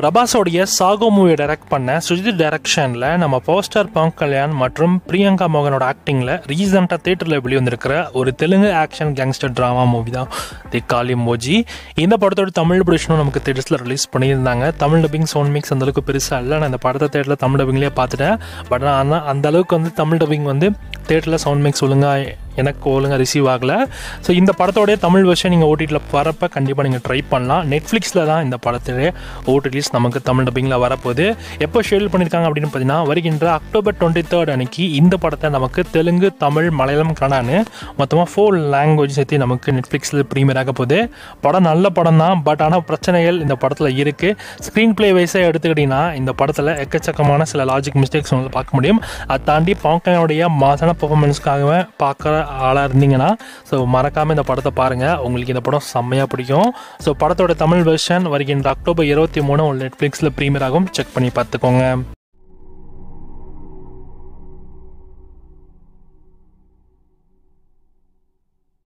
பிரபாஸோடைய sago movie direct பண்ண சுஜித் டைரக்ஷனில் நம்ம பவர் ஸ்டார் பவன் கல்யாண் மற்றும் பிரியங்கா மோகனோட ஆக்டிங்கில் ரீசெண்டாக தேட்டரில் வெளிவந்திருக்கிற ஒரு Telugu action gangster drama movie தான் தி காளிமோஜி. இந்த படத்தோட தமிழ் ப்ரொடக்ஷனும் நமக்கு தேட்டர்ஸில் ரிலீஸ் பண்ணியிருந்தாங்க. தமிழ் டப்பிங் சவுண்ட் மிக்ஸ் அந்தளவுக்கு பெருசாக இல்லை. நான் இந்த படத்தை தேட்டரில் தமிழ் டப்பிங்லேயே பார்த்துட்டேன். பட் ஆனால் அந்தளவுக்கு தமிழ் டப்பிங் தேட்டரில் சவுண்ட் மிக்ஸ் எனக்கு ஒழுங்காக ரிசீவ் ஆகலை. ஸோ இந்த படத்தோடைய தமிழ் வெர்ஷன் நீங்கள் ஓடிடியில் வரப்போ கண்டிப்பாக நீங்கள் ட்ரை பண்ணலாம். நெட்ஃப்ளிக்ஸில் தான் இந்த படத்துடைய ஓடிடிஸ் நமக்கு தமிழ் டப்பிங்கில் வரப்போகுது. எப்போ ஷெடியூல் பண்ணியிருக்காங்க அப்படின்னு பார்த்தீங்கன்னா வருகின்ற October 23 அன்னைக்கு இந்த படத்தை நமக்கு தெலுங்கு, தமிழ், மலையாளம், கன்னடான்னு மொத்தமாக 4 லாங்குவேஜ் சேர்த்து நமக்கு நெட்ஃப்ளிக்ஸில் ப்ரீமியர் ஆக போகுது. படம் நல்ல படம் தான். பட் ஆனால் பிரச்சனைகள் இந்த படத்தில் இருக்குது. ஸ்க்ரீன் பிளே வைஸாக எடுத்துக்கிட்டிங்கன்னா இந்த படத்தில் எக்கச்சக்கமான சில லாஜிக் மிஸ்டேக்ஸ் உங்களுக்கு பார்க்க முடியும். அதை தாண்டி பவன்கல்யாணுடைய மாசான பெர்ஃபார்மன்ஸ்க்காகவே பார்க்குற ஆளாக இருந்தீங்கன்னா ஸோ மறக்காமல் இந்த படத்தை பாருங்கள். உங்களுக்கு இந்த படம் செம்மையாக பிடிக்கும். ஸோ படத்தோட தமிழ் வெர்ஷன் வருகின்ற October 23 நெட்ஃப்ளிக்ஸில் ப்ரீமியர் ஆகும். செக் பண்ணி பார்த்துக்கோங்க.